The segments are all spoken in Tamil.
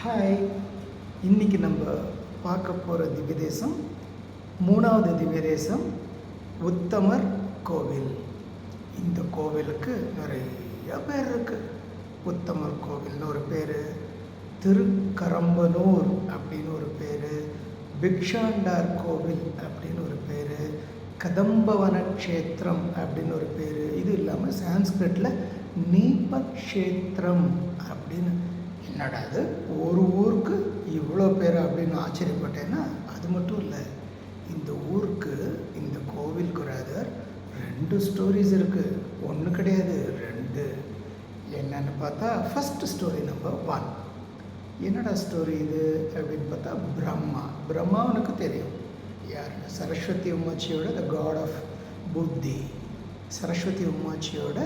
ஹாய். இன்றைக்கி நம்ம பார்க்க போகிற திவ்ய தேசம் 3வது திவ்ய தேசம் உத்தமர் கோவில். இந்த கோவிலுக்கு நிறைய பேர் இருக்குது. உத்தமர் கோவில்னு ஒரு பேர், திருக்கரம்பனூர் அப்படின்னு ஒரு பேர், பிக்ஷாண்டார் கோவில் அப்படின்னு ஒரு பேர், கதம்பவன க்ஷேத்திரம் அப்படின்னு ஒரு பேர். இது இல்லாமல் சான்ஸ்கிரிட்டில் நீபக்ஷேத்திரம் அப்படின்னு. என்னடா அது, ஒரு ஊருக்கு இவ்வளோ பேர் அப்படின்னு ஆச்சரியப்பட்டேன்னா, அது மட்டும் இல்லை, இந்த ஊருக்கு இந்த கோவிலுக்கு ராதர் 2 ஸ்டோரிஸ் இருக்குது. ஒன்று கிடையாது, 2. என்னன்னு பார்த்தா, ஃபஸ்ட் ஸ்டோரி நம்பர் 1. என்னடா ஸ்டோரி இது அப்படின்னு பார்த்தா, பிரம்மாவனுக்கு தெரியும் யார், சரஸ்வதி உமாச்சியோட த காட் ஆஃப் புத்தி, சரஸ்வதி உமாச்சியோட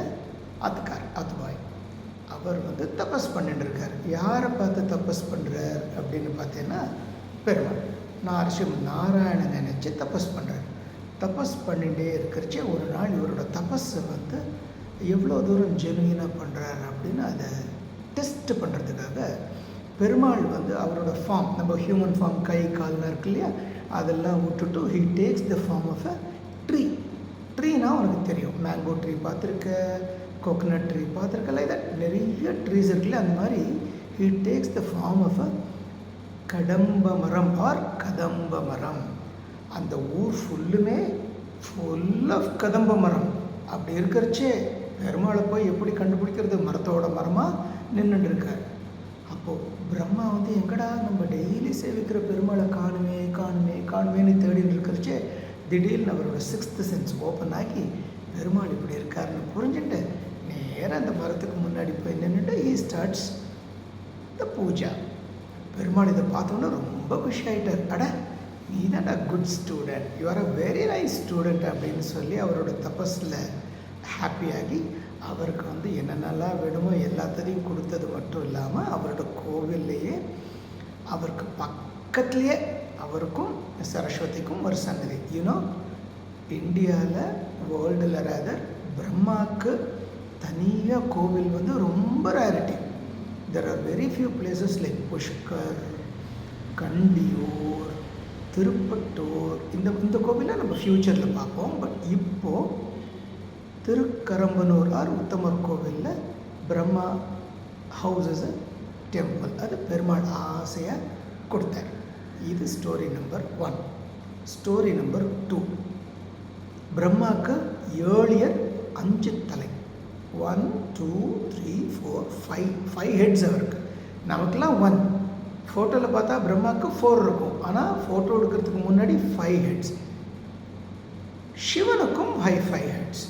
அத்பாய். அவர் தபஸ் பண்ணிட்டு இருக்கார். யாரை பார்த்து தபஸ் பண்ணுறார் அப்படின்னு பார்த்தீங்கன்னா, பெருமாள் நாராயணன் நினச்சி தபஸ் பண்ணுறார். தபஸ் பண்ணிகிட்டே இருக்கிறச்சே ஒரு நாள் இவரோட தபஸை எவ்வளோ தூரம் ஜெனுயினாக பண்ணுறார் அப்படின்னு அதை டெஸ்ட் பண்ணுறதுக்காக பெருமாள் அவரோட ஃபார்ம், நம்ம ஹியூமன் ஃபார்ம், கை கால்லாம் இருக்கு இல்லையா, அதெல்லாம் விட்டுட்டு he takes the form of a ட்ரீனா அவனுக்கு தெரியும். மேங்கோ ட்ரீ பார்த்துருக்க, கோகனட் ட்ரீ பார்த்துருக்க, லைக் தட் நிறைய ட்ரீஸ் இருக்குல்ல. அந்த மாதிரி he takes the form of a கடம்ப மரம் ஆர் கதம்ப மரம். அந்த ஊர் ஃபுல்லுமே ஃபுல் ஆஃப் கதம்ப மரம். அப்படி இருக்கிறச்சே பெருமாளை போய் எப்படி கண்டுபிடிக்கிறது, மரத்தோட மரமாக நின்றுட்டு இருக்கார். அப்போது பிரம்மா எங்கடா நம்ம டெய்லி சேவிக்கிற பெருமாளை காணுமேன்னு தேடின்னு இருக்கிறச்சே திடீர்னு அவரோட 6th சென்ஸ் ஓப்பன் ஆகி பெருமாள் இப்படி இருக்காருன்னு புரிஞ்சுட்டு நேராக அந்த மரத்துக்கு முன்னாடி போய் நின்றுட்டு he starts the puja. Perumal இதை பார்த்தோன்னா ரொம்ப குஷி ஆகிட்டார். அட, நீ தான்டா good student, you are a very nice student அப்படின்னு சொல்லி அவரோட தபஸில் ஹாப்பியாகி அவருக்கு என்னென்னலாம் வேணுமோ எல்லாத்தையும் கொடுத்தது மட்டும் இல்லாமல் அவரோட கோவில்லையே அவருக்கு பக்கத்துலேயே அவருக்கும் சரஸ்வதிக்கும் ஒரு சன்னதி. இந்தியாவில் வேர்ல்டில் ராதர் பிரம்மாவுக்கு தனியாக கோவில் ரொம்ப rarity. There are very few places like Pushkar, Kandiyur, Thiruppattur. இந்த கோவிலை நம்ம ஃப்யூச்சரில் பார்ப்போம். பட் இப்போது திருக்கரம்பனூர் ஆர் உத்தமர் கோவிலில் பிரம்மா ஹவுஸஸ் டெம்பிள், அது பெருமாள் ஆசையாக கொடுத்தார். இது ஸ்டோரி நம்பர் 1. ஸ்டோரி நம்பர் 2, பிரம்மாவுக்கு 7 5 தலை. 1 2 3 4 5 ஹெட்ஸ் அவருக்கு. நமக்கெல்லாம் 1 ஃபோட்டோவில் பார்த்தா பிரம்மாவுக்கு 4 இருக்கும். ஆனால் ஃபோட்டோ எடுக்கிறதுக்கு முன்னாடி 5 ஹெட்ஸ். சிவனுக்கும் 5 ஹெட்ஸ்.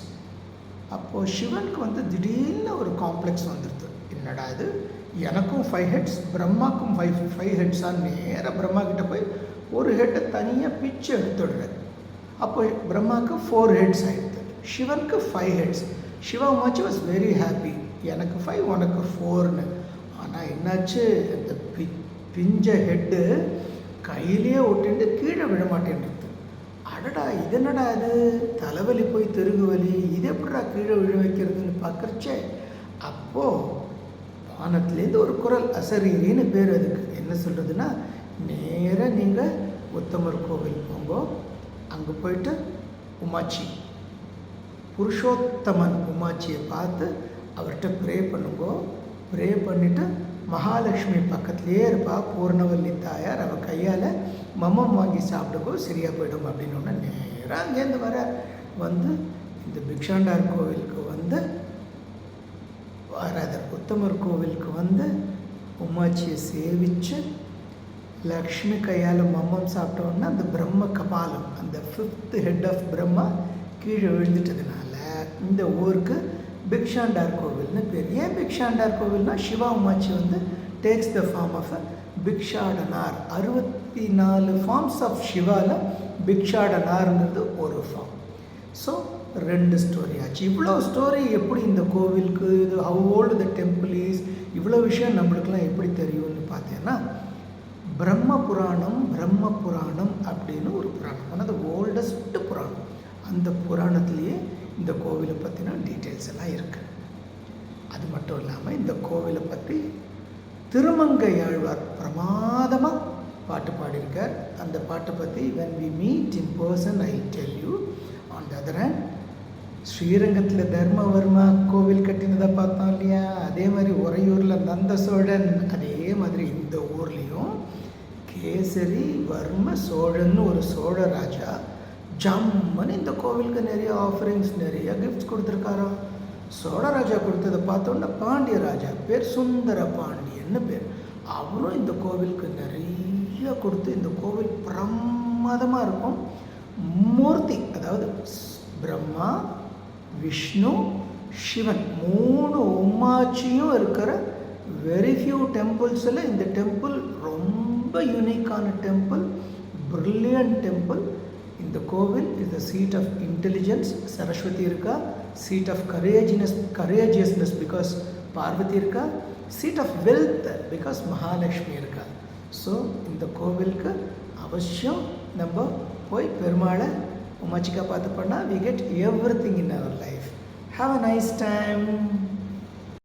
அப்போது சிவனுக்கு திடீர்னு ஒரு காம்ப்ளெக்ஸ் வந்துடுது. என்னடா இது, எனக்கும் 5 ஹெட்ஸ், பிரம்மாக்கும் 5 ஹெட்ஸாக நேராக பிரம்மா கிட்ட போய் ஒரு ஹெட்டை தனியாக பிச்சு எடுத்துடுறாரு. அப்போ பிரம்மாவுக்கு 4 ஹெட்ஸ் ஆகிடுது, சிவனுக்கு 5 ஹெட்ஸ். சிவா உமாச்சி வாஸ் வெரி ஹாப்பி, எனக்கு 5 உனக்கு 4ன்னு. ஆனால் என்னாச்சு, அந்த பிஞ்ச ஹெட்டு கையிலேயே ஒட்டிட்டு கீழே விழ மாட்டேன்றது. அடடா, இது என்னடா இது, தலைவலி போய் தெருகு வலி, இது எப்படா கீழே விழ வைக்கிறதுன்னு பார்க்குறச்சே அப்போது வானத்துலேருந்து ஒரு குரல், அசரீரின்னு பேர் அதுக்கு. என்ன சொல்கிறதுன்னா, நேராக நீங்கள் உத்தமர் கோவில் போங்கோ, அங்கே போயிட்டு உமாச்சி, புருஷோத்தமன் உமாச்சியை பார்த்து அவர்கிட்ட ப்ரே பண்ணுங்கோ. ப்ரே பண்ணிவிட்டு மகாலட்சுமி பக்கத்துலேயே இருப்பா, பூர்ணவல்லி தாயார், அவள் கையால் மம்மம் வாங்கி சாப்பிடுங்கோ, சரியாக போயிடும் அப்படின்னு ஒன்று. நேராக அங்கேருந்து இந்த பிக்ஷாண்டார் கோவிலுக்கு ராதர் உத்தமர் கோவிலுக்கு உமாச்சியை சேவித்து லக்ஷ்மி கையால் மம்மம் சாப்பிட்டோன்னா அந்த பிரம்ம கபாலம், அந்த 5th ஹெட் ஆஃப் பிரம்மா கீழே விழுந்துட்டதுனால இந்த ஊருக்கு பிக்ஷாண்டார் கோவில்னு பேர். ஏன் பிக்ஷாண்டார் கோவில்னால், சிவா உமாச்சி takes the form of a Bhikshatanar. 64 forms of சிவாவில் பிக்ஷாடனார்ங்கிறது ஒரு ஃபார்ம். ஸோ 2 ஸ்டோரி ஆச்சு. இவ்வளோ ஸ்டோரி எப்படி இந்த கோவிலுக்கு, இது how old the temple is, இவ்வளோ விஷயம் நம்மளுக்கெல்லாம் எப்படி தெரியும்னு பார்த்தீங்கன்னா, பிரம்ம புராணம் அப்படின்னு ஒரு புராணம், ஆனால் அது ஓல்டஸ்ட் புராணம். அந்த புராணத்துலேயே இந்த கோவிலை பற்றின டீட்டெயில்ஸ் எல்லாம் இருக்குது. அது மட்டும் இல்லாமல் இந்த கோவிலை பற்றி திருமங்கையாழ்வார் பிரமாதமாக பாட்டு பாடியிருக்கார். அந்த பாட்டை பற்றி when we meet in person I tell you. On the other hand, ஸ்ரீரங்கத்தில் தர்மவர்மா கோவில் கட்டினதை பார்த்தோம் இல்லையா, அதே மாதிரி உறையூரில் நந்த சோழன், அதே மாதிரி இந்த ஊர்லேயும் கேசரி வர்ம சோழன் ஒரு சோழ ராஜா ஜம்முன்னு இந்த கோவிலுக்கு நிறைய ஆஃபரிங்ஸ், நிறைய கிஃப்ட்ஸ் கொடுத்துருக்காரோ. சோழராஜா கொடுத்ததை பார்த்தோன்னா பாண்டிய ராஜா பேர் சுந்தர பாண்டியன்னு பேர், அவரும் இந்த கோவிலுக்கு நிறைய கொடுத்து இந்த கோவில் பிரமாதமாக இருக்கும். மூர்த்தி, அதாவது பிரம்மா விஷ்ணு சிவன் 3 உமாச்சியும் இருக்கிற வெரி ஃபியூ டெம்பிள்ஸில் இந்த டெம்பிள் ரொம்ப யூனிக்கான டெம்பிள், பிரில்லியன்ட் டெம்பிள். இந்த கோவில் is the seat of intelligence, Saraswati இருக்கா. Seat of courageousness because Parvati இருக்கா. Seat of wealth because Mahalakshmi இருக்கா. ஸோ இந்த கோவிலுக்கு அவசியம் நம்ம போய் பெருமாளை உமாச்சிக்கா பார்த்து பண்ணால் we get everything in our life. Have a nice time.